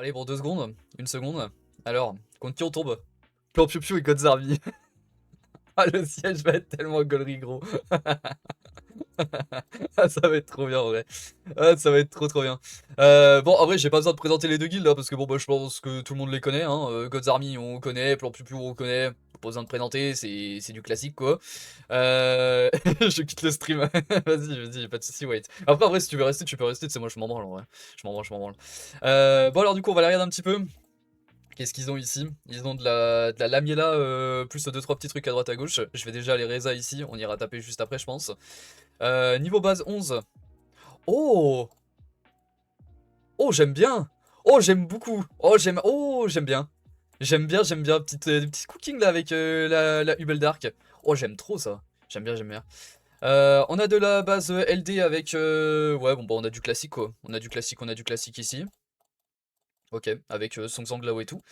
Allez, pour 2 secondes, une seconde. Alors, contre qui on tombe? Plan Piu Piu et God's Army. Ah, le siège va être tellement gaulerie, gros. Ah, ça va être trop bien en vrai. Ah, ça va être trop bien. Bon, en vrai, j'ai pas besoin de présenter les deux guildes là, parce que bon, bah, je pense que tout le monde les connaît. Hein. God's Army, on connaît. Plan Piu Piu, on connaît. Pas besoin de présenter, c'est du classique quoi. Je quitte le stream. Vas-y, pas de soucis, wait. Après, en vrai, si tu veux rester, tu peux rester. C'est moi, je m'en branle en vrai. Je m'en branle. Bon, alors, du coup, on va aller regarder un petit peu. Qu'est-ce qu'ils ont ici? Ils ont de la lamiella, plus deux trois petits trucs à droite à gauche. Je vais déjà les Reza ici, on ira taper juste après je pense. Niveau base 11. Oh! Oh j'aime bien! Oh j'aime beaucoup! Oh j'aime bien! J'aime bien. Petite cooking là avec la Hubel Dark. Oh j'aime trop ça. J'aime bien. On a de la base LD avec... Ouais bon bah on a du classique quoi. On a du classique ici. Ok, avec Song Sang Lao et tout.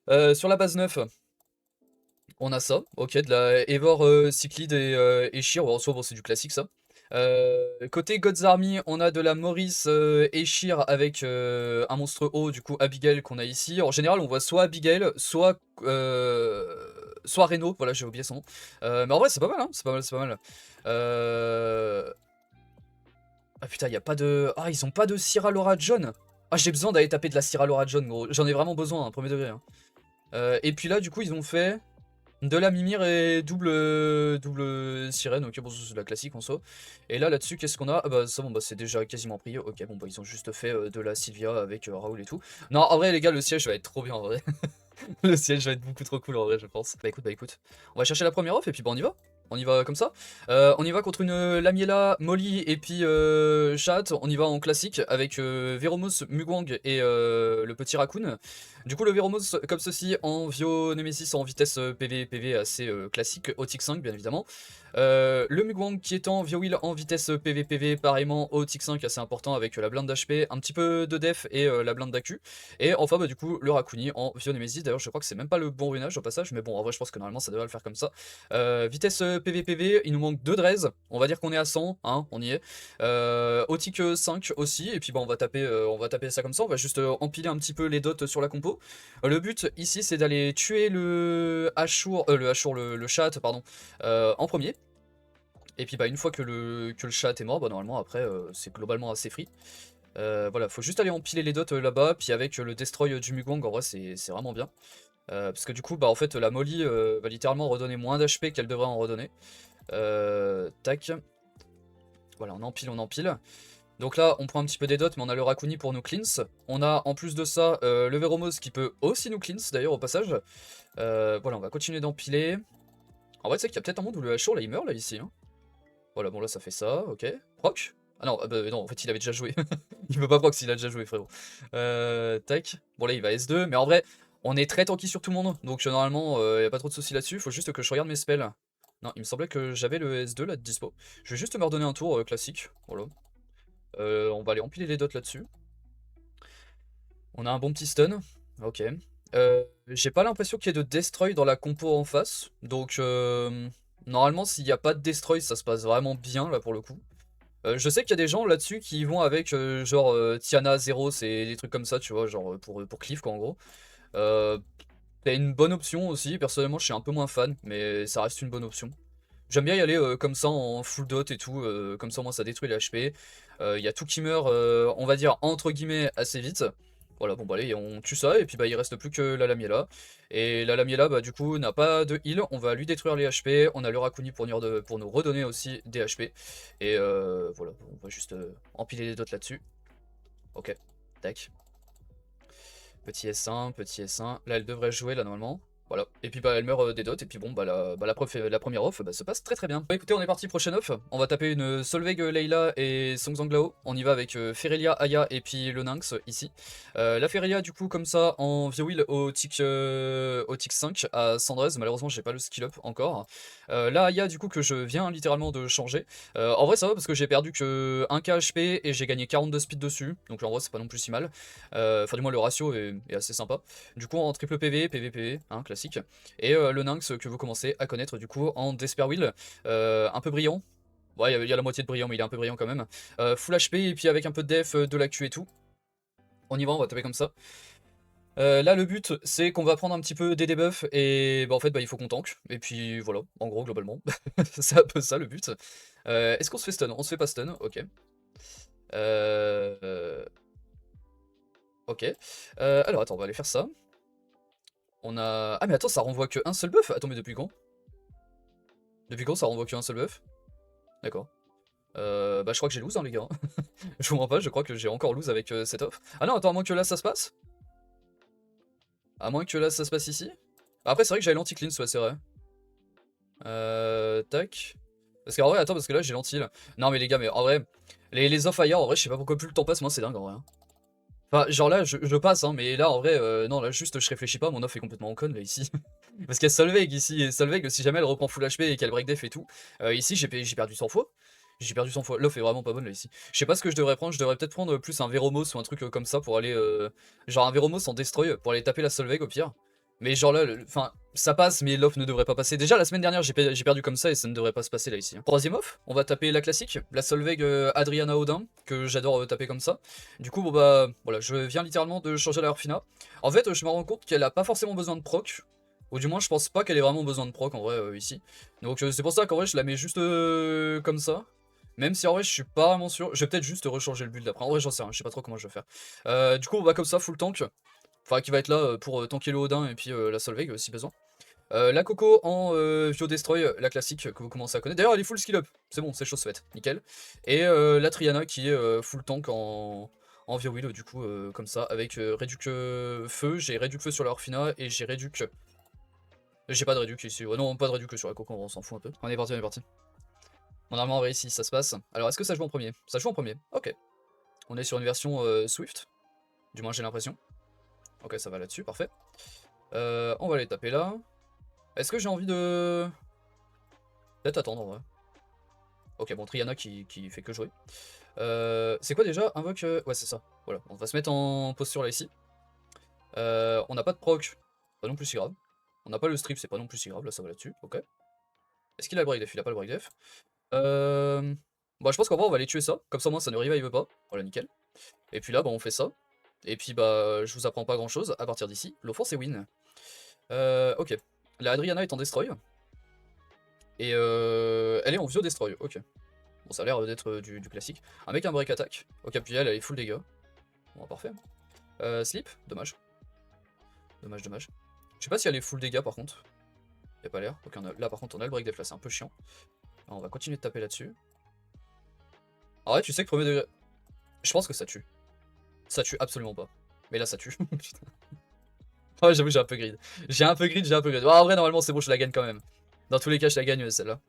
Sur la base 9. On a ça, ok, de la Eivor, Cyclide et Sheer, en soi bon, c'est du classique ça. Côté God's Army, on a de la Maurice et Sheer avec un monstre haut, du coup Abigail qu'on a ici. En général, on voit soit Abigail, soit Reno, voilà, j'ai oublié son nom. Mais en vrai, c'est pas mal, hein, c'est pas mal. Ah putain, y a pas de... Ah, ils ont pas de Syrah Laura John. Ah, j'ai besoin d'aller taper de la Syrah Laura John, gros. J'en ai vraiment besoin, hein, premier degré. Hein. Et puis là, du coup, ils ont fait... De la Mimir et double sirène, ok bon c'est la classique en soi. Et là là-dessus qu'est-ce qu'on a? Ah bah ça bon bah c'est déjà quasiment pris, ok bon bah ils ont juste fait de la Sylvia avec Raoul et tout. Non en vrai les gars le siège va être trop bien en vrai. Le siège va être beaucoup trop cool en vrai je pense. Bah écoute, on va chercher la première off et puis bah on y va. On y va comme ça. On y va contre une Lamiella, Molly et puis Chat. On y va en classique avec Veromos, Mugwang et le petit Raccoon. Du coup le Veromos comme ceci en Vio Nemesis en vitesse PV assez classique, Otic 5 bien évidemment. Le Mugwang qui est en Viowheel en vitesse PV pareillement Otic 5 assez important avec la blinde d'HP, un petit peu de def et la blinde d'AQ. Et enfin bah du coup le Raccoon en Vio Nemesis, d'ailleurs je crois que c'est même pas le bon runage au passage, mais bon en vrai je pense que normalement ça devrait le faire comme ça. Vitesse PV, il nous manque 2 Drez, on va dire qu'on est à 100, hein, on y est. Otic 5 aussi, et puis bah, on va taper ça comme ça, on va juste empiler un petit peu les dots sur la compo. Le but ici c'est d'aller tuer le Ashur, le chat, pardon, en premier. Et puis bah une fois que le chat est mort, bah normalement après c'est globalement assez free. Voilà, faut juste aller empiler les dots là-bas, puis avec le destroy du Mugwang, en vrai c'est vraiment bien. Parce que du coup, bah en fait, la Molly va littéralement redonner moins d'HP qu'elle devrait en redonner. Tac. Voilà, on empile. Donc là, on prend un petit peu des dots, mais on a le Raccoon pour nous cleanse. On a en plus de ça le Veromos qui peut aussi nous cleanse d'ailleurs au passage. Voilà, on va continuer d'empiler. En vrai, tu sais qu'il y a peut-être un monde où le Ashur là il meurt là ici. Hein. Voilà, bon là ça fait ça, ok. Proc. Ah non, bah, non, en fait il avait déjà joué. Il peut pas proc s'il a déjà joué, frérot. Tac. Bon là il va S2, mais en vrai, on est très tanky sur tout le monde, donc normalement y a pas trop de soucis là-dessus. Faut juste que je regarde mes spells. Non, il me semblait que j'avais le S2 là de dispo. Je vais juste me redonner un tour classique. Voilà. On va aller empiler les dots là-dessus. On a un bon petit stun. Ok. J'ai pas l'impression qu'il y ait de destroy dans la compo en face. Donc normalement s'il n'y a pas de destroy ça se passe vraiment bien là pour le coup. Je sais qu'il y a des gens là-dessus qui vont avec genre Tiana 0, c'est des trucs comme ça, tu vois, genre pour Cliff quoi en gros. Euh, c'est une bonne option aussi, personnellement je suis un peu moins fan, mais ça reste une bonne option. J'aime bien y aller comme ça en full dot et tout, comme ça moi ça détruit les HP. Il y a tout qui meurt, on va dire entre guillemets assez vite. Voilà, bon bah allez, on tue ça et puis bah il reste plus que la Lamiella. Et la Lamiella bah du coup n'a pas de heal, on va lui détruire les HP, on a le Raccoon pour nous redonner aussi des HP. Et voilà, on va juste empiler les dots là-dessus. Ok, tac. Petit S1, petit S1. Là elle devrait jouer là normalement. Voilà, et puis bah elle meurt des dots, et puis bon bah la première off bah, se passe très très bien. Bah écoutez, on est parti, prochaine off, on va taper une Solveig Leila et Song Zanglao, on y va avec Ferelia, Aya et puis le Nynx ici. La Ferelia du coup comme ça en Viowheel au tic 5 à 113, malheureusement j'ai pas le skill up encore. La Aya du coup que je viens littéralement de changer. En vrai ça va parce que j'ai perdu que 1k HP et j'ai gagné 42 speed dessus, donc en vrai c'est pas non plus si mal. Enfin du moins le ratio est assez sympa. Du coup en triple PV, hein, classique. Et le Nynx que vous commencez à connaître du coup en Despair Wheel, un peu brillant. Ouais, il y a la moitié de brillant, mais il est un peu brillant quand même. Full HP et puis avec un peu de def, de la Q et tout. On y va, on va taper comme ça. Là, le but, c'est qu'on va prendre un petit peu des debuffs et bah, en fait, bah, il faut qu'on tank. Et puis voilà, en gros, globalement, c'est un peu ça le but. Est-ce qu'on se fait stun? On se fait pas stun, ok. Ok. Alors attends, on va aller faire ça. On a... Ah mais attends, ça renvoie que un seul buff? Attends, mais depuis quand? Depuis quand ça renvoie que un seul buff? D'accord. Bah je crois que j'ai lose hein les gars. Je comprends pas, je crois que j'ai encore lose avec cette off. Ah non, attends, à moins que là ça se passe? À moins que là ça se passe ici? Après c'est vrai que j'avais l'anti-cleanse, ouais c'est vrai. Tac. Parce qu'en vrai, attends, parce que là j'ai l'anti-heal. Non mais les gars, mais en vrai, les off-fire, en vrai je sais pas pourquoi plus le temps passe, moi c'est dingue en vrai. Hein. Enfin, genre là, je passe, hein, mais là, en vrai, non, là, juste, je réfléchis pas, mon off est complètement en conne, là, ici. Parce qu'il y a Solveig, ici, et Solveig, si jamais elle reprend full HP et qu'elle break def et tout, ici, j'ai perdu 100 fois. J'ai perdu 100 fois. L'off est vraiment pas bonne, là, ici. Je sais pas ce que je devrais prendre, je devrais peut-être prendre plus un Veromos ou un truc comme ça pour aller... genre un Veromos en destroy, pour aller taper la Solveig, au pire. Mais genre là, enfin, ça passe, mais l'off ne devrait pas passer. Déjà, la semaine dernière, j'ai perdu comme ça, et ça ne devrait pas se passer, là, ici. Hein. Troisième off, on va taper la classique, la Solveig Adriana Odin, que j'adore taper comme ça. Du coup, bon bah, voilà, je viens littéralement de changer la Orphina. En fait, je me rends compte qu'elle a pas forcément besoin de proc. Ou du moins, je pense pas qu'elle ait vraiment besoin de proc, en vrai, ici. Donc c'est pour ça qu'en vrai, je la mets juste comme ça. Même si en vrai, je suis pas vraiment sûr. Je vais peut-être juste rechanger le build après. En vrai, j'en sais rien, je sais pas trop comment je vais faire. Du coup, on va comme ça, full tank. Enfin, qui va être là pour tanker le Odin et puis la Solveig si besoin. La Coco en Vio Destroy, la classique que vous commencez à connaître. D'ailleurs, elle est full skill up, c'est bon, c'est chose faite, nickel. Et la Triana qui est full tank en Vio Will, du coup, comme ça, avec réduc feu. J'ai réduc feu sur la Orphina et j'ai réduc. J'ai pas de réduc ici, ouais, non, pas de réduc sur la Coco, on s'en fout un peu. On est parti, on est parti. Bon, normalement, en vrai, ici, ça se passe. Alors, est-ce que ça joue en premier? Ça joue en premier, ok. On est sur une version Swift, du moins j'ai l'impression. Ok, ça va là-dessus, parfait. On va aller taper là. Est-ce que j'ai envie de... Peut-être attendre en vrai. Ok, bon, Triana qui fait que jouer. C'est quoi déjà? Invoque... Ouais, c'est ça. Voilà, on va se mettre en posture là ici. On n'a pas de proc, pas non plus si grave. On n'a pas le strip, c'est pas non plus si grave, là ça va là-dessus, ok. Est-ce qu'il a le break def? Il a pas le break def. Bon, je pense qu'en vrai on va aller tuer ça, comme ça moi ça ne revive pas. Voilà, nickel. Et puis là, bah on fait ça. Et puis bah, je vous apprends pas grand-chose à partir d'ici. L'offense est win. Ok. La Adriana est en destroy. Et elle est en Vio Destroy, ok. Bon, ça a l'air d'être du classique. Un mec a un break attack. Ok, puis elle est full dégâts. Bon, parfait. Sleep, dommage. Dommage, dommage. Je sais pas si elle est full dégâts par contre. Y'a pas l'air. Ok, là par contre on a le break def là, c'est un peu chiant. Alors, on va continuer de taper là-dessus. En vrai, tu sais que premier degré. Je pense que ça tue. Ça tue absolument pas. Mais là ça tue. Putain. Ouais, j'avoue, j'ai un peu grid. J'ai un peu grid, j'ai un peu grid. Oh, en vrai, normalement c'est bon, je la gagne quand même. Dans tous les cas, je la gagne celle-là.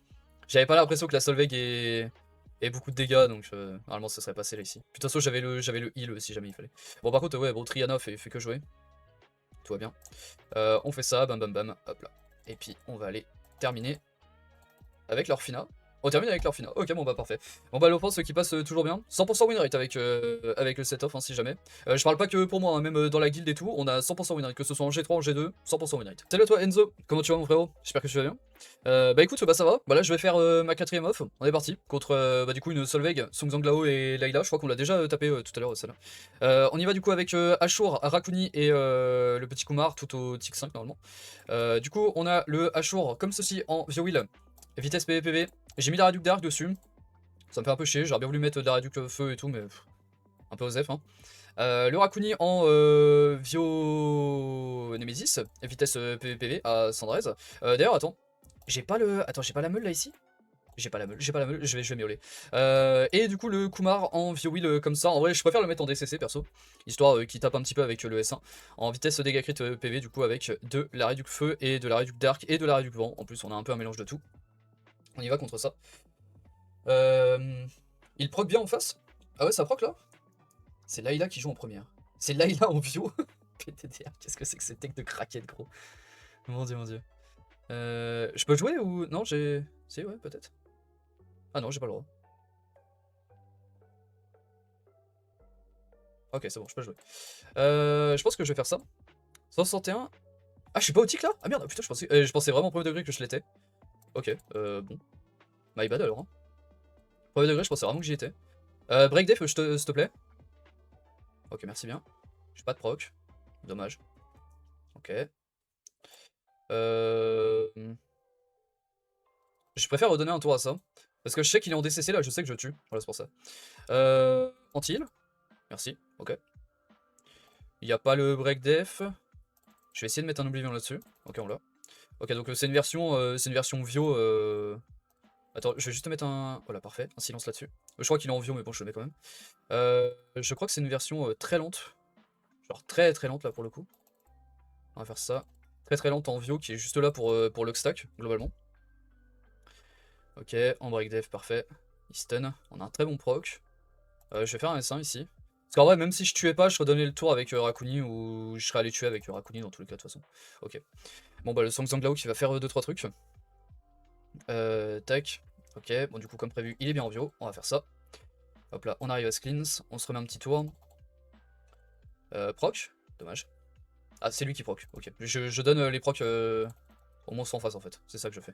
J'avais pas l'impression que la Solveig ait beaucoup de dégâts, donc normalement ça serait passé là ici. Puis de toute façon, j'avais le heal si jamais il fallait. Bon, par contre, ouais, bon, Triana fait que jouer. Tout va bien. On fait ça, bam bam bam, hop là. Et puis on va aller terminer avec l'Orphina. On termine avec l'Orphina. Ok, bon bah parfait. Bon bah l'offense qui passe toujours bien. 100% win rate avec le set-off, hein, si jamais. Je parle pas que pour moi, hein, même dans la guilde et tout, on a 100% win rate, que ce soit en G3, en G2, 100% win rate. Salut à toi Enzo, comment tu vas mon frérot? J'espère que tu vas bien. Bah écoute, bah ça va. Bah là je vais faire ma quatrième off. On est parti contre bah du coup une Solveig, Song Zanglao et Layla. Je crois qu'on l'a déjà tapé tout à l'heure celle-là. On y va du coup avec Ashur, Rakuni et le petit Kumar tout au tick 5 normalement. Du coup on a le Ashur comme ceci en Vio-Will. Vitesse PVPV. J'ai mis la réduc d'arc dessus. Ça me fait un peu chier. J'aurais bien voulu mettre de la réduc feu et tout, mais un peu osef. Hein. Le Rakuni en Vio Nemesis. Vitesse PVPV à 113. D'ailleurs, attends. J'ai pas le. Attends, j'ai pas la meule là ici? J'ai pas la meule, je vais miauler. Et du coup, le Kumar en Vio Will comme ça. En vrai, je préfère le mettre en DCC perso. Histoire qu'il tape un petit peu avec le S1. En vitesse dégâts crit PV, du coup, avec de la réduc feu et de la réduc d'arc et de la réduc vent. En plus, on a un peu un mélange de tout. On y va contre ça. Il proc bien en face? Ah ouais, ça proc là? C'est Layla qui joue en première. C'est Layla en bio. PTDR, qu'est-ce que c'est que cette tech de craquette, gros? Mon dieu, mon dieu. Je peux jouer ou... Non, j'ai... Si, ouais, peut-être. Ah non, j'ai pas le droit. Ok, c'est bon, je peux jouer. Je pense que je vais faire ça. 161. Ah, je suis pas au tic là? Ah merde, putain, je pensais vraiment au premier degré que je l'étais. Ok, bon. My bad alors. Hein. Premier degré, je pensais vraiment que j'y étais. Break def, s'il te plaît. Ok, merci bien. J'ai pas de proc. Dommage. Ok. Je préfère redonner un tour à ça. Parce que je sais qu'il est en DCC là, je sais que je tue. Voilà, c'est pour ça. Anti-heal. Merci, ok. Il n'y a pas le break def. Je vais essayer de mettre un Oblivion là-dessus. Ok, on l'a. Ok, donc c'est une version Vio. Attends, je vais juste mettre un... Voilà, parfait, un silence là-dessus. Je crois qu'il est en Vio, mais bon, je le mets quand même. Je crois que c'est une version très lente. Genre très très lente là pour le coup. On va faire ça. Très très lente en Vio qui est juste là pour Luckstack, globalement. Ok, en break def, parfait. Il stun, on a un très bon proc. Je vais faire un S1 ici. Parce qu'en vrai, même si je tuais pas, je redonnais le tour avec Rakuni ou je serais allé tuer avec Rakuni dans tous les cas de toute façon. Ok. Bon bah le Sang Zanglao qui va faire 2-3 trucs. Tac. Ok, bon du coup comme prévu, il est bien en bio, on va faire ça. Hop là, on arrive à ce cleanse, on se remet un petit tour. Proc, dommage. Ah c'est lui qui proc, ok. Je donne les procs au monstre en face en fait, c'est ça que je fais.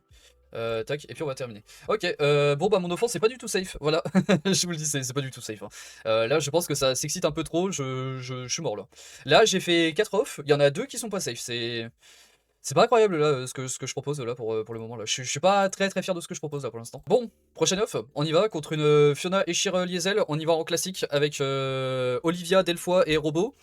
Tac, et puis on va terminer. Ok, bon bah mon offense c'est pas du tout safe, voilà. Je vous le dis, c'est pas du tout safe. Hein. Là je pense que ça s'excite un peu trop, je suis mort là. Là j'ai fait 4 off, il y en a 2 qui sont pas safe, c'est pas incroyable là ce que je propose là pour le moment là. Je suis pas très fier de ce que je propose là pour l'instant. Bon, prochaine off, on y va contre une Fiona Eshir Liesel, on y va en classique avec Olivia, Delphoi et Robo.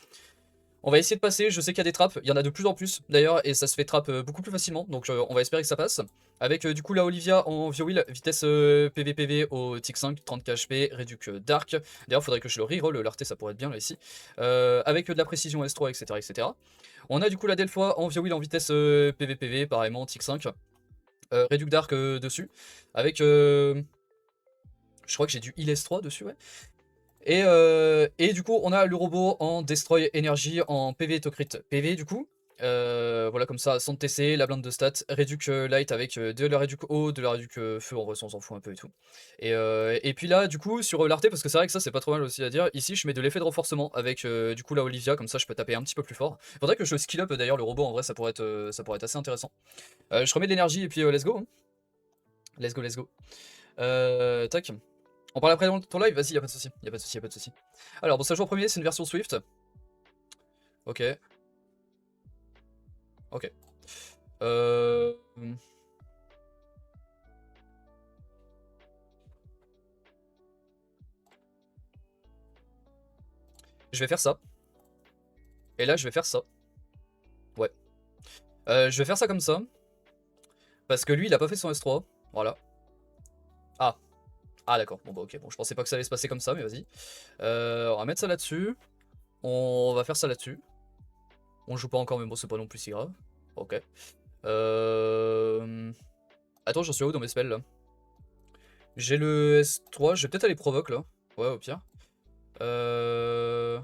On va essayer de passer, je sais qu'il y a des trappes, il y en a de plus en plus d'ailleurs, et ça se fait trap beaucoup plus facilement, donc on va espérer que ça passe. Avec du coup la Olivia en Viowheel, vitesse PVPV au tic 5, 30 HP, réduc Dark. D'ailleurs faudrait que je le reroll, l'arté ça pourrait être bien là ici. Avec de la précision S3, etc. etc. On a du coup la Delphoi en Viowheel en vitesse PVPV, pareillement tic 5. Réduc Dark dessus. Avec... je crois que j'ai du heal S3 dessus, ouais. Et du coup, on a le robot en Destroy Energy en PV Tocrit PV du coup. Voilà, comme ça, sans TC, la blinde de stats, réduc light avec de la réduc eau, de la réduc feu, en vrai, on s'en fout un peu et tout. Et puis là, du coup, sur l'arté, parce que c'est vrai que ça, c'est pas trop mal aussi à dire, ici, je mets de l'effet de renforcement avec du coup la Olivia, comme ça, je peux taper un petit peu plus fort. Faudrait que je skill up d'ailleurs le robot, en vrai, ça pourrait être assez intéressant. Je remets de l'énergie et puis let's go. Hein. Let's go, let's go. Tac. On parle après dans ton live, vas-y, y'a pas de soucis, y'a pas de soucis, y'a pas de soucis. Alors, bon, ça joue en premier, c'est une version Swift. Ok. Ok. Je vais faire ça. Et là, je vais faire ça. Ouais. Je vais faire ça comme ça. Parce que lui, il a pas fait son S3. Voilà. Ah. Ah, d'accord. Bon, bah, ok. Bon, je pensais pas que ça allait se passer comme ça, mais vas-y. On va mettre ça là-dessus. On va faire ça là-dessus. On joue pas encore, mais bon, c'est pas non plus si grave. Ok. Attends, j'en suis où dans mes spells là? J'ai le S3, je vais peut-être aller provoque là. Ouais, au pire. Est-ce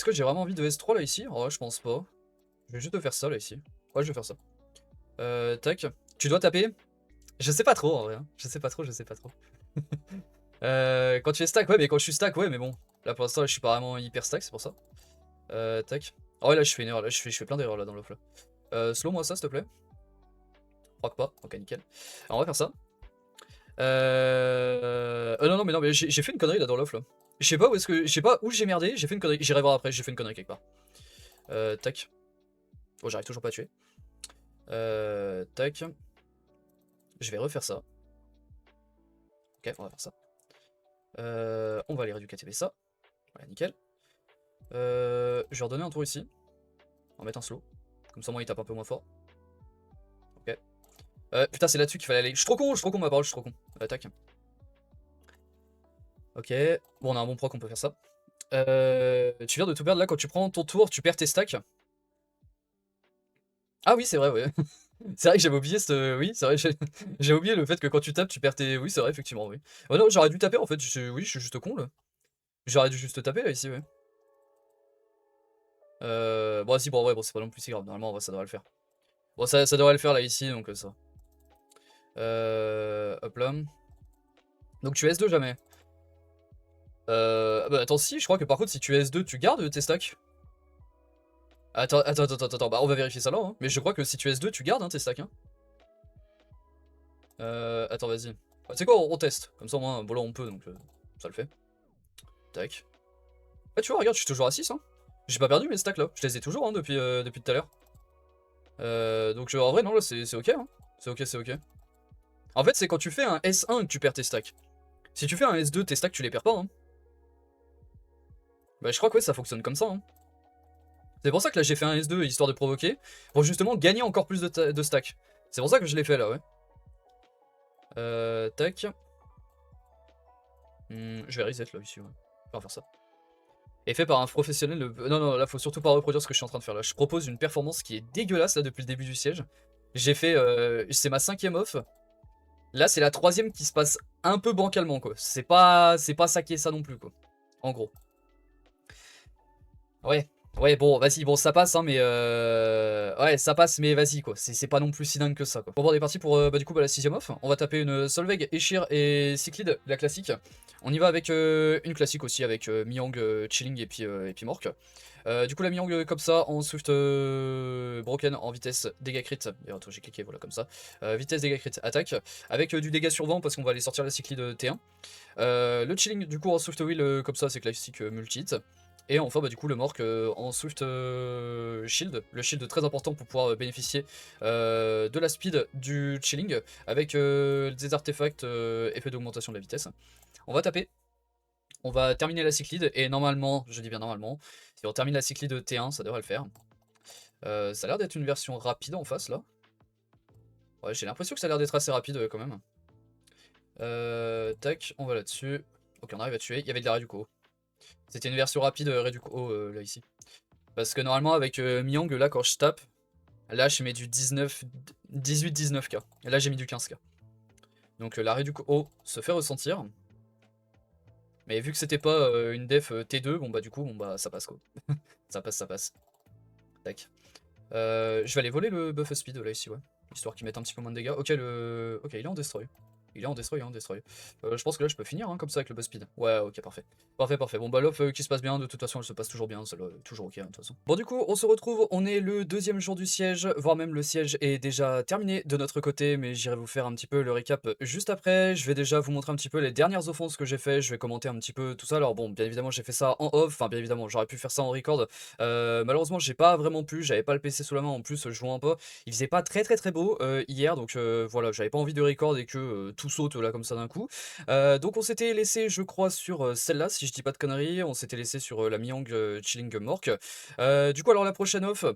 que j'ai vraiment envie de S3 là ici? Oh, je pense pas. Je vais juste te faire ça là ici. Ouais, je vais faire ça. Tac. Tu dois taper? Je sais pas trop en vrai. Hein. Je sais pas trop, je sais pas trop. Quand tu es stack, ouais, mais quand je suis stack, ouais, mais bon. Là pour l'instant, je suis pas vraiment hyper stack, c'est pour ça. Tac. Oh ouais, là je fais une erreur, là je fais plein d'erreurs là dans l'off là. Slow moi ça s'il te plaît. Proc pas, ok nickel. Alors on va faire ça. Non non mais j'ai fait une connerie là dans l'off là. Je sais pas où est-ce que. Je sais pas où j'ai merdé, j'ai fait une connerie. J'irai voir après, j'ai fait une connerie quelque part. Tac. Oh j'arrive toujours pas à tuer. Tac. Je vais refaire ça. Ok, on va faire ça. On va aller rééducater ça. Voilà, nickel. Je vais redonner un tour ici. On va mettre un slow. Comme ça, moi, il tape un peu moins fort. Ok. Putain, c'est là-dessus qu'il fallait aller. Je suis trop con, ma parole, je suis trop con. Tac. Ok. Bon, on a un bon proc, on peut faire ça. Tu viens de tout perdre là, quand tu prends ton tour, tu perds tes stacks. Ah oui, c'est vrai, ouais. C'est vrai que j'avais oublié oui, c'est vrai, j'ai oublié le fait que quand tu tapes, tu perds tes... Oui, c'est vrai, effectivement, oui. Oh non, j'aurais dû taper, en fait. Oui, je suis juste con, là. J'aurais dû juste taper, là, ici, ouais. Bon, si, bon, ouais, bon, c'est pas non plus si grave. Normalement, en vrai, ça devrait le faire. Bon, ça devrait le faire, là, ici, donc ça. Hop là. Donc, tu S2 jamais. Bah, attends, si, je crois que par contre, si tu S2, tu gardes tes stacks. Attends, bah, on va vérifier ça là, hein. Mais je crois que si tu S2, tu gardes hein, tes stacks, hein. Attends, vas-y. Bah, tu sais quoi, on teste. Comme ça, au moins, bon, là, on peut, donc ça le fait. Tac. Ah tu vois, regarde, je suis toujours à 6 hein. J'ai pas perdu mes stacks là, je les ai toujours hein, depuis tout à l'heure. Donc en vrai non là c'est ok hein. C'est ok, c'est ok. En fait c'est quand tu fais un S1 que tu perds tes stacks. Si tu fais un S2, tes stacks tu les perds pas hein. Bah je crois que ouais, ça fonctionne comme ça hein. C'est pour ça que là j'ai fait un S2 histoire de provoquer, pour justement gagner encore plus de stacks. C'est pour ça que je l'ai fait là, ouais. Tac. Je vais reset là, ici, ouais. On va faire ça. Et fait par un professionnel. Non, non, là faut surtout pas reproduire ce que je suis en train de faire là. Je propose une performance qui est dégueulasse là depuis le début du siège. J'ai fait. C'est ma 5ème off. Là c'est la 3ème qui se passe un peu bancalement quoi. C'est pas ça qui est ça non plus quoi. En gros. Ouais. Ouais, bon, vas-y, bon, ça passe, hein, mais ouais, ça passe, mais vas-y, quoi. C'est pas non plus si dingue que ça, quoi. Bon, on est parti pour, du coup, la 6ème off. On va taper une Solveig, Eshir et Cyclid, la classique. On y va avec une classique aussi, avec Miang, Chilling et puis Mork. Du coup, la Miang comme ça, en Swift Broken, en vitesse dégâts crit. Et attends, j'ai cliqué, voilà, comme ça. Vitesse dégâts crit, attaque. Avec du dégât sur vent, parce qu'on va aller sortir la Cyclid T1. Le Chilling, du coup, en Swift Wheel, comme ça, c'est classique multi-hit. Et enfin bah du coup le Mork en Swift Shield, le shield très important pour pouvoir bénéficier de la speed du Chilling avec des artefacts effet d'augmentation de la vitesse. On va taper, on va terminer la cyclide et normalement, je dis bien normalement, si on termine la cyclide T1 ça devrait le faire. Ça a l'air d'être une version rapide en face là. Ouais j'ai l'impression que ça a l'air d'être assez rapide quand même. Tac, on va là-dessus. Ok on arrive à tuer, il y avait de l'arrêt du coup. C'était une version rapide Reduco là ici. Parce que normalement avec Miang là quand je tape, là je mets du 18-19k. Et là j'ai mis du 15k. Donc la Reduco se fait ressentir. Mais vu que c'était pas une def T2, bon bah du coup bon bah ça passe quoi. Ça passe, ça passe. Tac. Je vais aller voler le buff speed là ici ouais. Histoire qu'il mette un petit peu moins de dégâts. Ok ok il est en destroy. Il est en destroy, hein, destroy. Je pense que là je peux finir hein, comme ça avec le boss speed. Ouais, ok, parfait. Parfait, parfait. Bon, bah l'off qui se passe bien, de toute façon elle se passe toujours bien, ça toujours ok hein, de toute façon. Bon, du coup, on se retrouve, on est le 2e jour du siège, voire même le siège est déjà terminé de notre côté, mais j'irai vous faire un petit peu le récap juste après. Je vais déjà vous montrer un petit peu les dernières offenses que j'ai fait, je vais commenter un petit peu tout ça. Alors, bon, bien évidemment, j'ai fait ça en off, enfin, bien évidemment, j'aurais pu faire ça en record. Malheureusement, j'ai pas vraiment pu, j'avais pas le PC sous la main en plus, je vois un peu. Il faisait pas très beau hier, donc voilà, j'avais pas envie de record et que tout saute là comme ça d'un coup. Donc on s'était laissé, je crois, sur celle-là, si je dis pas de conneries. On s'était laissé sur la Miang Chilling Mork. Du coup, alors la prochaine off.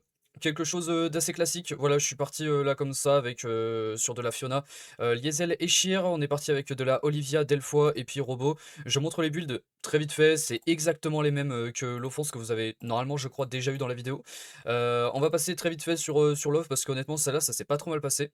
Quelque chose d'assez classique, voilà je suis parti là comme ça avec sur de la Fiona, Liesel et Shir, on est parti avec de la Olivia, Delphoi et puis Robo. Je montre les builds très vite fait, c'est exactement les mêmes que l'offense que vous avez normalement je crois déjà eu dans la vidéo. On va passer très vite fait sur l'off parce qu'honnêtement celle-là ça s'est pas trop mal passé.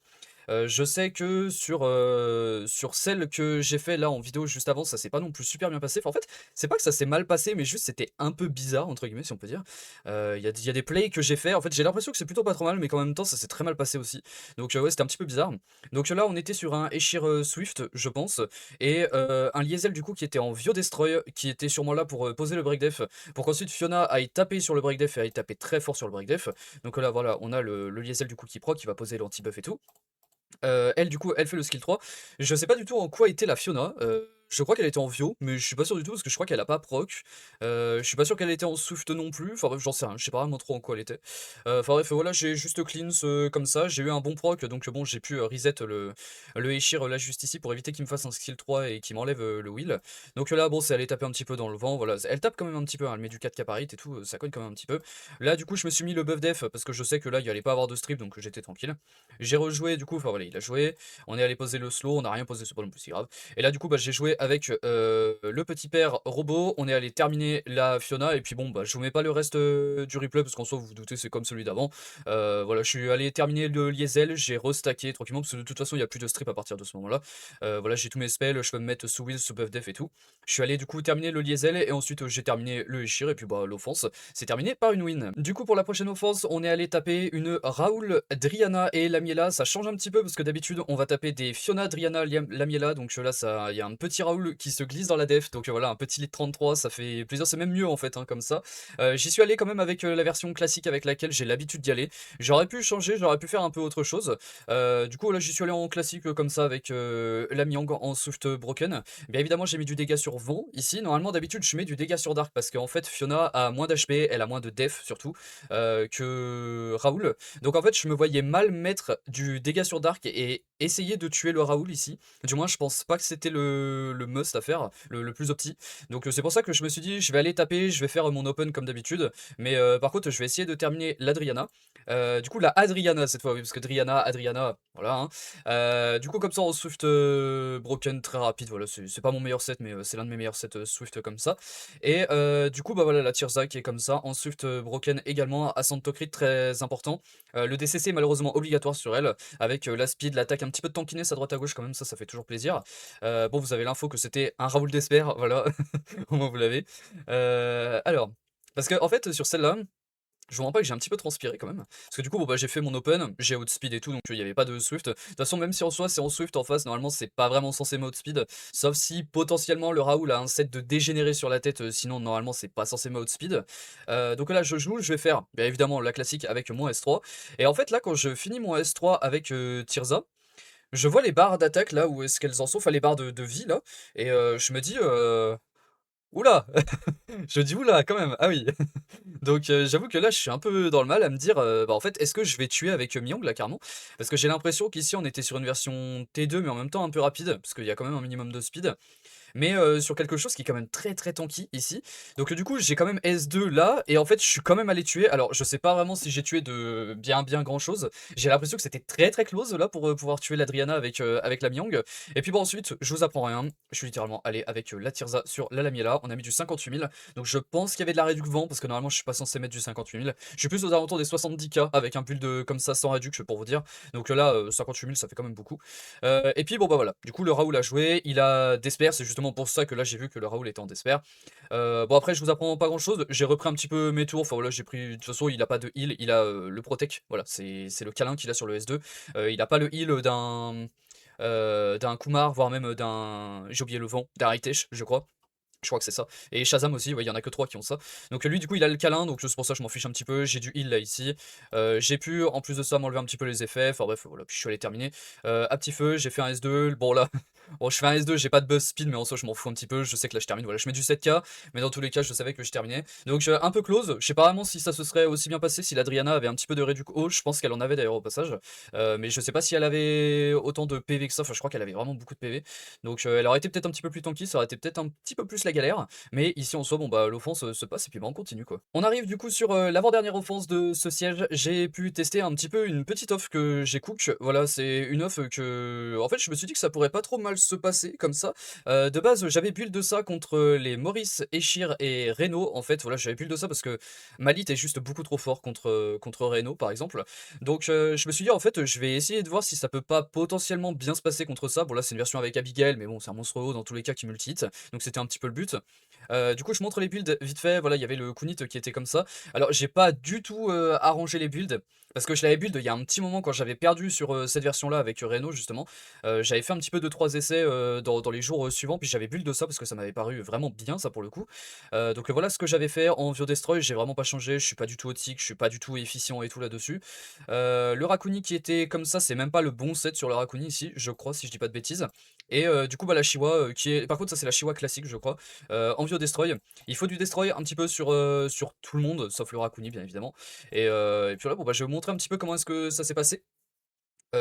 Je sais que sur celle que j'ai fait là en vidéo juste avant, ça s'est pas non plus super bien passé. Enfin, en fait, c'est pas que ça s'est mal passé, mais juste c'était un peu bizarre, entre guillemets, si on peut dire. Il y a des plays que j'ai fait. En fait, j'ai l'impression que c'est plutôt pas trop mal, mais qu'en même temps, ça s'est très mal passé aussi. Donc, ouais, c'était un petit peu bizarre. Donc là, on était sur un Eshir Swift, je pense, et un Liesel du coup qui était en Vio Destroy, qui était sûrement là pour poser le break def, pour qu'ensuite Fiona aille taper sur le break def et aille taper très fort sur le break def. Donc là, voilà, on a le Liesel du coup qui proc, qui va poser l'anti-buff et tout. Elle du coup, elle fait le skill 3. Je sais pas du tout en quoi était la Fiona. Je crois qu'elle était en Vio, mais je suis pas sûr du tout parce que je crois qu'elle a pas proc. Je suis pas sûr qu'elle était en Swift non plus. Enfin bref, j'en sais rien, je sais pas vraiment trop en quoi elle était. Enfin bref, voilà, j'ai juste cleanse comme ça. J'ai eu un bon proc, donc bon, j'ai pu reset le Eshir là juste ici pour éviter qu'il me fasse un skill 3 et qu'il m'enlève le wheel. Donc là, bon, c'est aller taper un petit peu dans le vent. Voilà, elle tape quand même un petit peu, hein, elle met du 4k par hit et tout, ça cogne quand même un petit peu. Là, du coup, je me suis mis le buff def parce que je sais que là, il allait pas avoir de strip, donc j'étais tranquille. J'ai rejoué, du coup, enfin voilà, il a joué. On est allé poser le slow, on n'a rien posé, c'est pas non plus si grave. Et là, du coup, bah, j'ai joué avec le petit père Robot. On est allé terminer la Fiona. Et puis bon, bah, je vous mets pas le reste du replay parce qu'en soi, vous vous doutez, c'est comme celui d'avant. Voilà, je suis allé terminer le Liesel. J'ai restacké tranquillement parce que de toute façon, il n'y a plus de strip à partir de ce moment-là. Voilà, j'ai tous mes spells. Je peux me mettre sous wheel, sous buff def et tout. Je suis allé du coup terminer le Liesel. Et ensuite, j'ai terminé le Eshir. Et puis bah, l'offense, c'est terminé par une win. Du coup, pour la prochaine offense, on est allé taper une Raoul, Driana et Lamiela. Ça change un petit peu parce que d'habitude, on va taper des Fiona, Driana, Lamiela. Donc là, il y a un petit Raoul qui se glisse dans la def, donc voilà, un petit lit 33, ça fait plaisir, c'est même mieux en fait, hein, comme ça. J'y suis allé quand même avec la version classique avec laquelle j'ai l'habitude d'y aller. J'aurais pu changer, j'aurais pu faire un peu autre chose. Du coup là j'y suis allé en classique comme ça avec la Miang en Swift Broken. Bien évidemment j'ai mis du dégât sur vent ici. Normalement d'habitude je mets du dégât sur Dark parce qu'en fait Fiona a moins d'HP, elle a moins de def surtout que Raoul. Donc en fait je me voyais mal mettre du dégât sur Dark et essayer de tuer le Raoul ici. Du moins je pense pas que c'était le must à faire, le plus opti. Donc c'est pour ça que je me suis dit je vais aller taper, je vais faire mon open comme d'habitude. Mais par contre je vais essayer de terminer l'Adriana. Du coup la Adriana cette fois, oui, parce que Adriana, voilà. Hein. Du coup comme ça en Swift Broken très rapide, voilà, c'est pas mon meilleur set mais c'est l'un de mes meilleurs sets Swift comme ça. Et du coup bah voilà la Tirza qui est comme ça, en Swift Broken également, Ascent Crit très important. Le DCC est malheureusement obligatoire sur elle, avec la speed, l'attaque, un petit peu de tankiness à droite à gauche quand même, ça fait toujours plaisir. Bon vous avez l'info que c'était un Raoul d'Esper, voilà, au moins vous l'avez. Alors, parce que en fait sur celle-là, je vous rends pas que j'ai un petit peu transpiré quand même. Parce que du coup, bon, bah, j'ai fait mon open, j'ai outspeed et tout, donc il n'y avait pas de Swift. De toute façon, même si en soi c'est en Swift en face, normalement c'est pas vraiment censé m'outspeed. Sauf si potentiellement le Raoul a un set de dégénéré sur la tête, sinon normalement c'est pas censé m'outspeed. Donc là je joue, je vais faire bien évidemment la classique avec mon S3. Et en fait là quand je finis mon S3 avec Tirza, je vois les barres d'attaque là où est-ce qu'elles en sont, enfin les barres de vie là. Et je me dis, oula! Je dis oula quand même, ah oui! Donc j'avoue que là, je suis un peu dans le mal à me dire, bah, en fait, est-ce que je vais tuer avec Myong là carrément? Parce que j'ai l'impression qu'ici on était sur une version T2 mais en même temps un peu rapide, parce qu'il y a quand même un minimum de speed mais sur quelque chose qui est quand même très très tanky ici. Donc du coup j'ai quand même S2 là, et en fait je suis quand même allé tuer. Alors je sais pas vraiment si j'ai tué de bien grand chose. J'ai l'impression que c'était très très close là pour pouvoir tuer l'Adriana avec la Myong. Et puis bon ensuite, je vous apprends rien, je suis littéralement allé avec la Tirza sur la Lamiela. On a mis du 58 000, donc je pense qu'il y avait de la réduc vent, parce que normalement je suis pas censé mettre du 58 000. Je suis plus aux alentours des 70k avec un build comme ça sans réduc pour vous dire. Donc là 58 000 ça fait quand même beaucoup. Et puis bon bah voilà, du coup le Raoul a joué, il a Despair, c'est justement pour ça que là j'ai vu que le Raoul était en Despair. Bon après je vous apprends pas grand chose, j'ai repris un petit peu mes tours, enfin voilà j'ai pris, de toute façon il a pas de heal, il a le Protect, voilà c'est le câlin qu'il a sur le S2, il a pas le heal d'un Kumar, voire même d'un, j'ai oublié le vent, d'un Ritesh je crois. Je crois que c'est ça. Et Shazam aussi, ouais, il y en a que 3 qui ont ça. Donc lui, du coup, il a le câlin, donc c'est pour ça que je m'en fiche un petit peu. J'ai du heal là ici. J'ai pu, en plus de ça, m'enlever un petit peu les effets. Enfin bref, voilà, puis je suis allé terminer. À petit feu, j'ai fait un S2. Bon là, bon, je fais un S2, j'ai pas de buzz speed, mais en soi, je m'en fous un petit peu. Je sais que là, je termine. Voilà, je mets du 7k, mais dans tous les cas, je savais que je terminais. Donc un peu close. Je sais pas vraiment si ça se serait aussi bien passé si l'Adriana avait un petit peu de réduc haut. Je pense qu'elle en avait d'ailleurs au passage. Mais je sais pas si elle avait autant de PV que ça. Enfin, je crois qu'elle avait vraiment beaucoup de PV. Donc elle aurait été peut-être un petit peu plus tanky, ça aurait été peut-être un petit peu plus la galère. Mais ici en soi, bon bah l'offense se passe et puis bah on continue quoi. On arrive du coup sur l'avant-dernière offense de ce siège. J'ai pu tester un petit peu une petite off que j'ai cook. Voilà, c'est une off que... En fait, je me suis dit que ça pourrait pas trop mal se passer comme ça. De base, j'avais build de ça contre les Maurice, Eshir et Reno. En fait, voilà, j'avais build de ça parce que Malit est juste beaucoup trop fort contre Reno par exemple. Donc je me suis dit en fait, je vais essayer de voir si ça peut pas potentiellement bien se passer contre ça. Bon là, c'est une version avec Abigail, mais bon, c'est un monstre haut dans tous les cas qui multi-hit. Donc c'était un petit peu le but. Du coup je montre les builds vite fait, voilà il y avait le Kunit qui était comme ça. Alors j'ai pas du tout arrangé les builds, parce que je l'avais build il y a un petit moment quand j'avais perdu sur cette version là avec Reno justement. J'avais fait un petit peu de 3 essais dans les jours suivants, puis j'avais build de ça parce que ça m'avait paru vraiment bien ça pour le coup. Donc voilà ce que j'avais fait en Vio Destroy, j'ai vraiment pas changé, je suis pas du tout autique, je suis pas du tout efficient et tout là-dessus. Le Rakuni qui était comme ça, c'est même pas le bon set sur le Rakuni ici, je crois si je dis pas de bêtises. Et du coup bah la Shiwa qui est... Par contre ça c'est la Shiwa classique je crois. En Vio Destroy, il faut du Destroy un petit peu sur tout le monde, sauf le Rakuni bien évidemment. Et puis là bon bah je vais vous montrer un petit peu comment est-ce que ça s'est passé.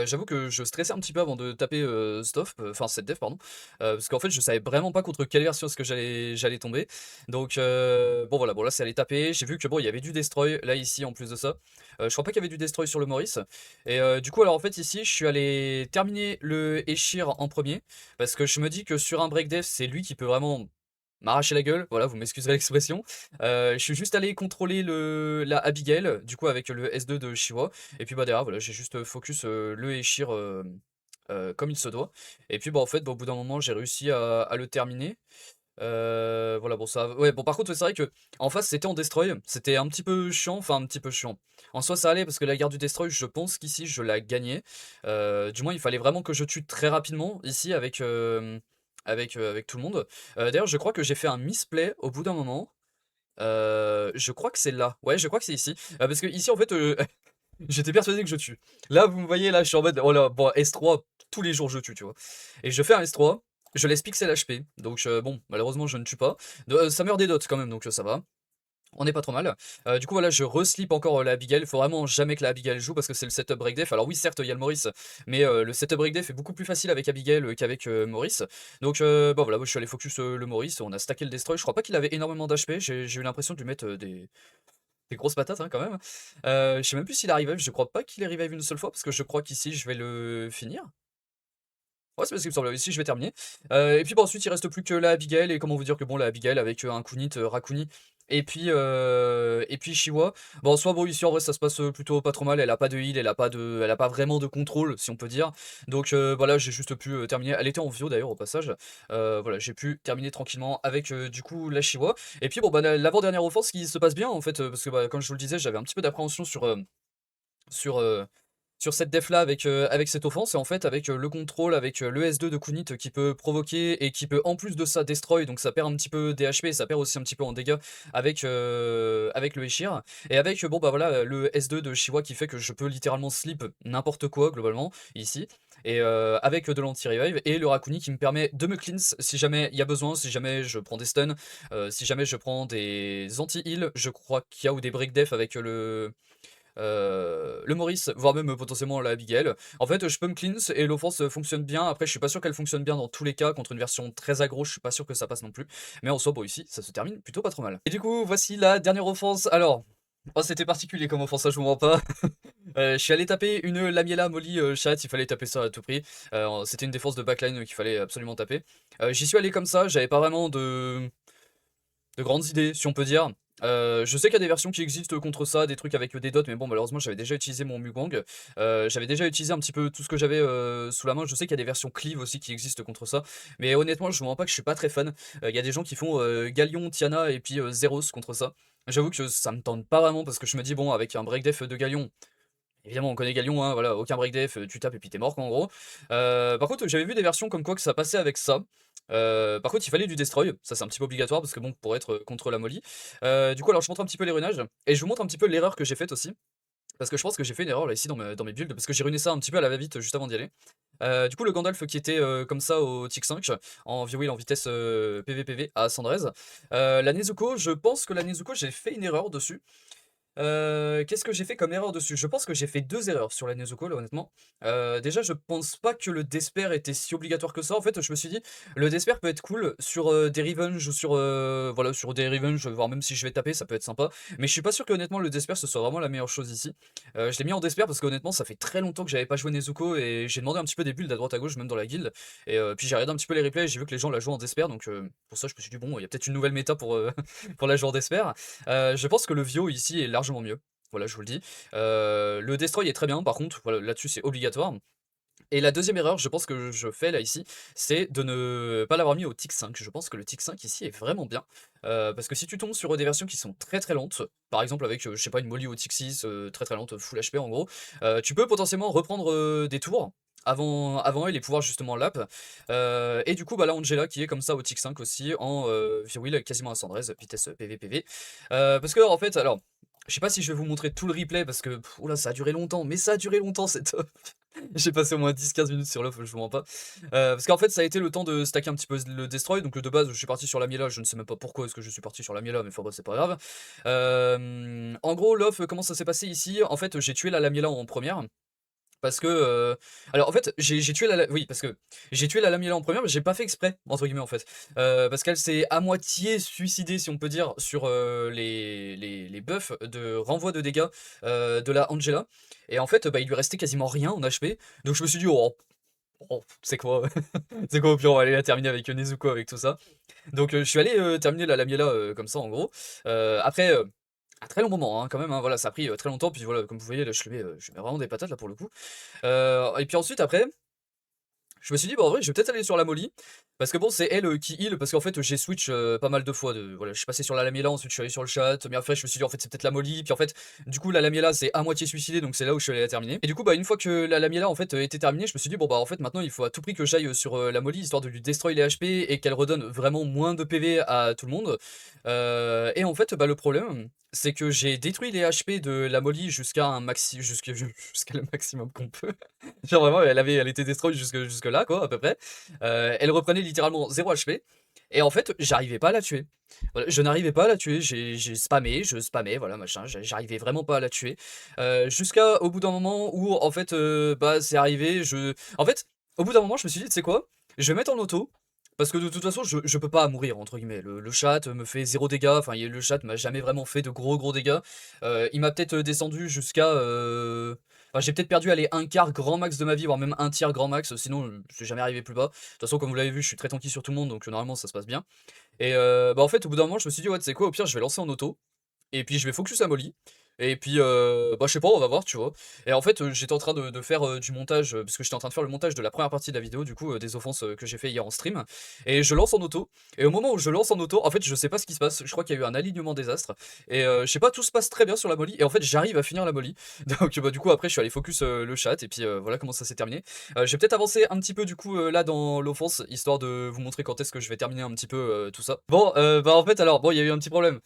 J'avoue que je stressais un petit peu avant de taper Stuff, enfin cette dev pardon, parce qu'en fait je savais vraiment pas contre quelle version est-ce que j'allais tomber. Donc bon voilà, bon là c'est allé taper, j'ai vu que bon il y avait du Destroy là ici en plus de ça. Je crois pas qu'il y avait du Destroy sur le Maurice. Et du coup alors en fait ici je suis allé terminer le Eshir en premier, parce que je me dis que sur un break dev c'est lui qui peut vraiment m'arracher la gueule, voilà, vous m'excuserez l'expression. Je suis juste allé contrôler la Abigail, du coup avec le S2 de Shiwa. Et puis bah derrière, voilà, j'ai juste focus le Eshir comme il se doit. Et puis bah en fait, bah, au bout d'un moment, j'ai réussi à le terminer. Voilà, bon ça... Ouais, bon par contre, c'est vrai que en face, c'était en Destroy. C'était un petit peu chiant, enfin un petit peu chiant. En soi, ça allait parce que la guerre du Destroy, je pense qu'ici, je la gagnais. Du moins, il fallait vraiment que je tue très rapidement ici avec... avec tout le monde. D'ailleurs, je crois que j'ai fait un misplay au bout d'un moment. Je crois que c'est là. Ouais, je crois que c'est ici. Parce que ici, en fait, j'étais persuadé que je tue. Là, vous me voyez, là, je suis en mode, oh là, bon, S3, tous les jours je tue, tu vois. Et je fais un S3, je laisse pixel HP. Donc, bon, malheureusement, je ne tue pas. Ça meurt des dots quand même, donc ça va. On est pas trop mal. Du coup, voilà, je reslip encore la Abigail. Faut vraiment jamais que la Abigail joue parce que c'est le setup breakdef. Alors, oui, certes, il y a le Maurice, mais le setup breakdef est beaucoup plus facile avec Abigail qu'avec Maurice. Donc, bon, voilà, moi, je suis allé focus le Maurice. On a stacké le Destroy. Je crois pas qu'il avait énormément d'HP. J'ai eu l'impression de lui mettre des grosses patates hein, quand même. Je sais même plus s'il a revive. Je crois pas qu'il ait revive une seule fois parce que je crois qu'ici, je vais le finir. Ouais, c'est parce qu'il me semble. Ici, je vais terminer. Et puis, bon, ensuite, il reste plus que la Abigail. Et comment vous dire que bon, la Abigail avec un Kunit, Rakuni. Et puis Shiwa. Bon, soit bon, ici en vrai ça se passe plutôt pas trop mal. Elle a pas de heal, elle a pas vraiment de contrôle, si on peut dire. Donc voilà, j'ai juste pu terminer. Elle était en vio d'ailleurs au passage. Voilà, j'ai pu terminer tranquillement avec du coup la Shiwa. Et puis bon, bah l'avant-dernière offense qui se passe bien en fait, parce que bah, comme je vous le disais, j'avais un petit peu d'appréhension sur, sur cette def là avec cette offense et en fait avec le contrôle avec le S2 de Kunit qui peut provoquer et qui peut en plus de ça destroy donc ça perd un petit peu d'HP, ça perd aussi un petit peu en dégâts avec le Eshir et avec bon bah voilà le S2 de Shiwa qui fait que je peux littéralement slip n'importe quoi globalement ici et avec de l'anti-revive et le Rakuni qui me permet de me cleanse si jamais il y a besoin, si jamais je prends des stuns, si jamais je prends des anti-heal, je crois qu'il y a ou des break def avec le Maurice, voire même potentiellement la Abigail. En fait, je peux me cleanse et l'offense fonctionne bien. Après, je suis pas sûr qu'elle fonctionne bien dans tous les cas. Contre une version très aggro, je suis pas sûr que ça passe non plus. Mais en soi, bon, ici, ça se termine plutôt pas trop mal. Et du coup, voici la dernière offense. Alors. Oh, c'était particulier comme offense, ça je vous mens pas. Je suis allé taper une Lamiela Molly chat, il fallait taper ça à tout prix. C'était une défense de backline qu'il fallait absolument taper. J'y suis allé comme ça, j'avais pas vraiment de grandes idées, si on peut dire. Je sais qu'il y a des versions qui existent contre ça, des trucs avec des dots, mais bon, malheureusement, j'avais déjà utilisé mon Mugwang. J'avais déjà utilisé un petit peu tout ce que j'avais sous la main. Je sais qu'il y a des versions cleave aussi qui existent contre ça, mais honnêtement, je vous mens pas que je suis pas très fan. Il y a des gens qui font Galion, Tiana et puis Zeros contre ça. J'avoue que ça me tente pas vraiment parce que je me dis, bon, avec un break def de Galion. Évidemment, on connaît Galion, hein, voilà, aucun break def, tu tapes et puis t'es mort, quoi, en gros. Par contre, j'avais vu des versions comme quoi que ça passait avec ça. Par contre, il fallait du destroy, ça c'est un petit peu obligatoire parce que bon, pour être contre la molly. Du coup, alors je montre un petit peu les runages et je vous montre un petit peu l'erreur que j'ai faite aussi. Parce que je pense que j'ai fait une erreur là ici dans mes builds parce que j'ai ruiné ça un petit peu à la va-vite juste avant d'y aller. Du coup, le Gandalf qui était comme ça au tick 5 en wheel en vitesse PVPV à 113. La Nezuko, je pense que la Nezuko, j'ai fait une erreur dessus. Qu'est-ce que j'ai fait comme erreur dessus? Je pense que j'ai fait 2 erreurs sur la Nezuko là honnêtement. Déjà je pense pas que le Despair était si obligatoire que ça. En fait je me suis dit le Despair peut être cool sur des revenge ou sur voilà sur des revenge, voire même si je vais taper ça peut être sympa. Mais je suis pas sûr que honnêtement le Despair ce soit vraiment la meilleure chose ici. Je l'ai mis en Despair parce qu'honnêtement ça fait très longtemps que j'avais pas joué Nezuko et j'ai demandé un petit peu des builds à droite à gauche même dans la guilde. Et puis j'ai regardé un petit peu les replays et j'ai vu que les gens la jouent en Despair donc pour ça je me suis dit bon il y a peut-être une nouvelle méta pour, pour la jouer en Despair. Je pense que le Vio ici est largement mieux. Voilà, je vous le dis. Le Destroy est très bien, par contre, voilà, là-dessus c'est obligatoire. Et la deuxième erreur, je pense que je fais là ici, c'est de ne pas l'avoir mis au tick 5. Je pense que le tick 5 ici est vraiment bien. Parce que si tu tombes sur des versions qui sont très très lentes, par exemple avec, je sais pas, une Molly au tick 6, très très lente, full HP en gros, tu peux potentiellement reprendre des tours. Avant elle et pouvoir justement lap. Et du coup, bah là, Angela qui est comme ça au tick 5 aussi, en Firewheel quasiment à 113, vitesse PVPV. Parce que, en fait, alors, je sais pas si je vais vous montrer tout le replay parce que, oula, ça a duré longtemps, mais ça a duré longtemps, c'est top. J'ai passé au moins 10-15 minutes sur l'off, je vous mens pas. Parce qu'en fait, ça a été le temps de stacker un petit peu le Destroy. Donc, de base, je suis parti sur la Miela. Je ne sais même pas pourquoi est-ce que je suis parti sur la Miela, mais enfin, bah, c'est pas grave. En gros, l'off, comment ça s'est passé ici? En fait, j'ai tué la Lamiela en première. Parce que alors en fait j'ai tué la oui parce que j'ai tué la Lamiela en première mais j'ai pas fait exprès entre guillemets en fait parce qu'elle s'est à moitié suicidée si on peut dire sur les buffs de renvoi de dégâts de la Angela et en fait bah, il lui restait quasiment rien en HP donc je me suis dit oh, c'est quoi c'est quoi au pire on va aller la terminer avec Nezuko avec tout ça donc je suis allé terminer la Lamiela comme ça en gros après un très long moment hein, quand même hein, voilà ça a pris très longtemps puis voilà comme vous voyez là je mets vraiment des patates là pour le coup et puis ensuite après je me suis dit, bah en vrai, je vais peut-être aller sur la Molly. Parce que bon, c'est elle qui heal, parce qu'en fait, j'ai switch pas mal de fois. Voilà, je suis passé sur la Lamiela, ensuite je suis allé sur le chat, mais après, je me suis dit, en fait, c'est peut-être la Molly. Puis en fait, du coup, la Lamiela, c'est à moitié suicidée, donc c'est là où je suis allé la terminer. Et du coup, bah, une fois que la Lamiela, en fait, était terminée, je me suis dit, bon, bah, en fait, maintenant, il faut à tout prix que j'aille sur la Molly, histoire de lui destroy les HP et qu'elle redonne vraiment moins de PV à tout le monde. Et en fait, bah, le problème, c'est que j'ai détruit les HP de la Molly jusqu'à un maxi, jusqu'à le maximum qu'on peut. Genre vraiment, elle était destroy jusque là, quoi, à peu près. Elle reprenait littéralement 0 HP. Et en fait, j'arrivais pas à la tuer. Voilà, je n'arrivais pas à la tuer. J'ai spammé, je spammais, voilà, machin. J'arrivais vraiment pas à la tuer. Jusqu'à au bout d'un moment où, en fait, bah, c'est arrivé. En fait, au bout d'un moment, je me suis dit, tu sais quoi? Je vais mettre en auto. Parce que de toute façon, je peux pas mourir, entre guillemets. Le chat me fait 0 dégâts. Enfin, le chat m'a jamais vraiment fait de gros dégâts. Il m'a peut-être descendu jusqu'à. Enfin, j'ai peut-être perdu aller un quart grand max de ma vie, voire même un tiers grand max, sinon je suis jamais arrivé plus bas. De toute façon, comme vous l'avez vu, je suis très tanky sur tout le monde, donc normalement ça se passe bien. Et bah en fait, au bout d'un moment, je me suis dit, ouais, tu sais quoi, au pire, je vais lancer en auto, et puis je vais focus à Molly. Et puis, bah je sais pas, on va voir, tu vois. Et en fait, j'étais en train de faire du montage, parce que j'étais en train de faire le montage de la première partie de la vidéo, du coup, des offenses que j'ai fait hier en stream. Et je lance en auto. Et au moment où je lance en auto, en fait, je sais pas ce qui se passe. Je crois qu'il y a eu un alignement désastre. Et je sais pas, tout se passe très bien sur la Molly. Et en fait, j'arrive à finir la Molly. Donc, bah, du coup, après, je suis allé focus le chat. Et puis, voilà comment ça s'est terminé. Je vais peut-être avancer un petit peu, du coup, là dans l'offense, histoire de vous montrer quand est-ce que je vais terminer un petit peu tout ça. Bon, bah, en fait, alors, bon, il y a eu un petit problème.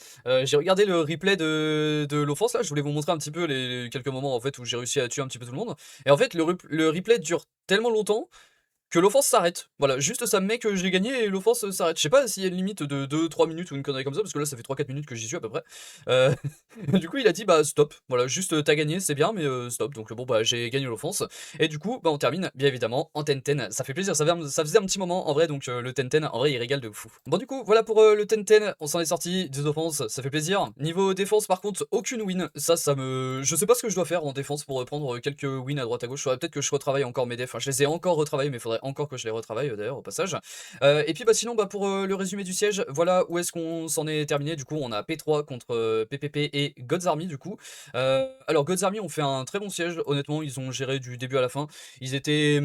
J'ai regardé le replay de l'offense là, je voulais vous montrer un petit peu les quelques moments en fait où j'ai réussi à tuer un petit peu tout le monde. Et en fait, le replay dure tellement longtemps que l'offense s'arrête. Voilà, juste ça me met que je l'ai gagné et l'offense s'arrête. Je sais pas s'il y a une limite de 2-3 minutes ou une connerie comme ça, parce que là ça fait 3-4 minutes que j'y suis à peu près. Euh, du coup il a dit bah stop, voilà, juste t'as gagné, c'est bien, mais stop. Donc bon bah j'ai gagné l'offense. Et du coup bah on termine bien évidemment en 10-10. Ça fait plaisir, ça faisait un petit moment en vrai, donc le 10-10 en vrai il régale de fou. Bon du coup voilà pour le 10-10, on s'en est sorti des offenses, ça fait plaisir. Niveau défense par contre, aucune win. Ça me... Je sais pas ce que je dois faire en défense pour prendre quelques wins à droite à gauche. Faudrait peut-être que je retravaille encore mes defs. Enfin, je les ai encore retravaillés, mais faudrait encore que je les retravaille d'ailleurs au passage. Et puis bah sinon bah pour le résumé du siège, voilà où est-ce qu'on s'en est terminé. Du coup on a P3 contre PPP et God's Army du coup. Alors God's Army ont fait un très bon siège, honnêtement ils ont géré du début à la fin. Ils étaient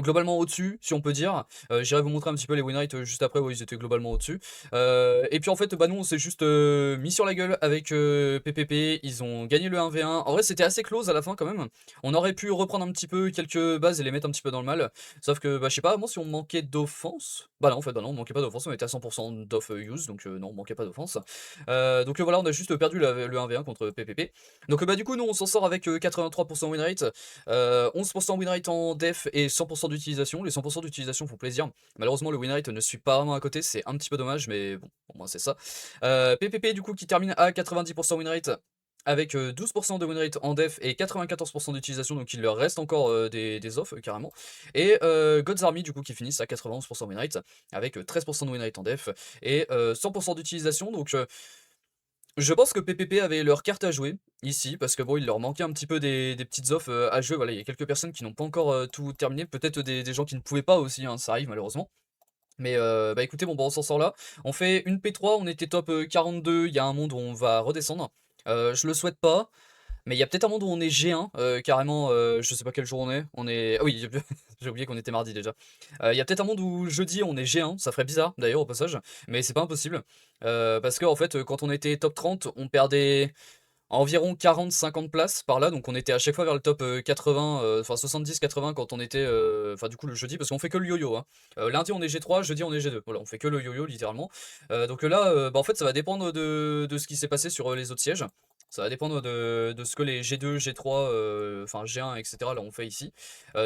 globalement au-dessus, si on peut dire. J'irai vous montrer un petit peu les win rates juste après, où ils étaient globalement au-dessus. Et puis en fait, bah nous on s'est juste mis sur la gueule avec PPP, ils ont gagné le 1v1. En vrai c'était assez close à la fin quand même. On aurait pu reprendre un petit peu quelques bases et les mettre un petit peu dans le mal. Sauf que bah je sais pas, moi si on manquait d'offense. Bah non en fait bah non, on manquait pas d'offense, on était à 100% d'off use, donc non on manquait pas d'offense. Donc voilà, on a juste perdu le 1v1 contre PPP. Donc bah du coup nous on s'en sort avec 83% win rate, 11% win rate en def et 100% d'utilisation. Les 100% d'utilisation font plaisir. Malheureusement le win rate ne suit pas vraiment à côté, c'est un petit peu dommage, mais bon, au moins c'est ça. PPP du coup qui termine à 90% win rate, avec 12% de win rate en def et 94% d'utilisation, donc il leur reste encore des offs carrément. Et God's Army du coup qui finissent à 91% win rate, avec 13% de win rate en def et 100% d'utilisation, donc je pense que PPP avait leur carte à jouer ici, parce que bon, il leur manquait un petit peu des petites offs à jouer. Voilà, il y a quelques personnes qui n'ont pas encore tout terminé, peut-être des gens qui ne pouvaient pas aussi, hein, ça arrive malheureusement. Mais bah écoutez, bon, bah, on s'en sort là. On fait une P3, on était top 42, il y a un monde où on va redescendre. Je le souhaite pas, mais il y a peut-être un monde où on est G1, carrément, je sais pas quel jour on est. On est... Ah oui, j'ai oublié qu'on était mardi déjà. Il y a peut-être un monde où jeudi on est G1, ça ferait bizarre d'ailleurs au passage, mais c'est pas impossible. Parce que en fait, quand on était top 30, on perdait environ 40-50 places par là, donc on était à chaque fois vers le top 80, enfin 70-80 quand on était, enfin du coup le jeudi, parce qu'on fait que le yo-yo, hein. Lundi on est G3, jeudi on est G2, voilà, on fait que le yo-yo littéralement. Donc là, bah, en fait ça va dépendre de ce qui s'est passé sur les autres sièges. Ça va dépendre de ce que les G2, G3, enfin G1, etc. là on fait ici.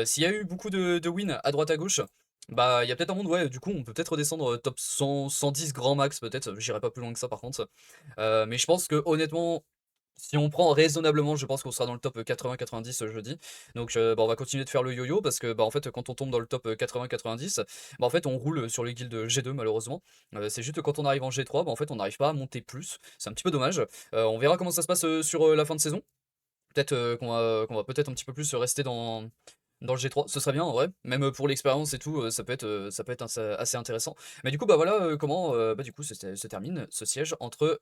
S'il y a eu beaucoup de wins à droite à gauche, bah il y a peut-être un monde, ouais, du coup on peut peut-être redescendre top 100, 110 grand max peut-être, j'irai pas plus loin que ça par contre. Mais je pense que honnêtement, si on prend raisonnablement, je pense qu'on sera dans le top 80-90 jeudi. Donc bah, on va continuer de faire le yo-yo, parce que bah, en fait quand on tombe dans le top 80-90, bah, en fait on roule sur les guildes G2 malheureusement. C'est juste que quand on arrive en G3, bah, en fait on n'arrive pas à monter plus. C'est un petit peu dommage. On verra comment ça se passe sur la fin de saison. Peut-être qu'on va peut-être un petit peu plus rester dans le G3, ce serait bien en vrai, même pour l'expérience et tout, ça peut être assez intéressant. Mais du coup, bah voilà comment bah, du coup se termine ce siège entre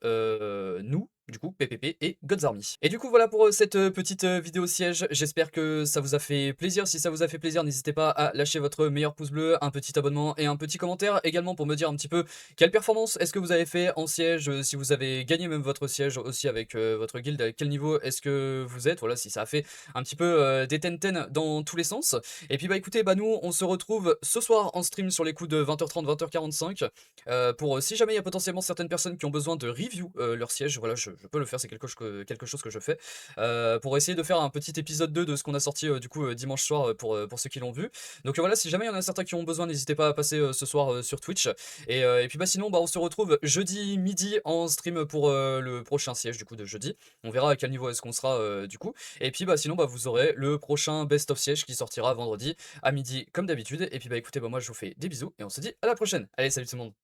nous du coup PPP et God's Army. Et du coup voilà pour cette petite vidéo siège, j'espère que ça vous a fait plaisir. Si ça vous a fait plaisir, n'hésitez pas à lâcher votre meilleur pouce bleu, un petit abonnement et un petit commentaire également pour me dire un petit peu quelle performance est-ce que vous avez fait en siège, si vous avez gagné même votre siège aussi avec votre guild, à quel niveau est-ce que vous êtes, voilà, si ça a fait un petit peu des ten dans tous les sens. Et puis bah écoutez, bah nous on se retrouve ce soir en stream sur les coups de 20h30, 20h45 pour si jamais il y a potentiellement certaines personnes qui ont besoin de review leur siège, voilà, je peux le faire, c'est quelque chose que je fais pour essayer de faire un petit épisode 2 de ce qu'on a sorti du coup dimanche soir pour ceux qui l'ont vu. Donc voilà, si jamais il y en a certains qui ont besoin, n'hésitez pas à passer ce soir sur Twitch. Et puis bah sinon, bah on se retrouve jeudi midi en stream pour le prochain siège du coup de jeudi. On verra à quel niveau est-ce qu'on sera du coup. Et puis bah sinon, bah vous aurez le prochain best of siège qui sortira vendredi à midi comme d'habitude. Et puis bah écoutez, bah moi je vous fais des bisous et on se dit à la prochaine. Allez, salut tout le monde.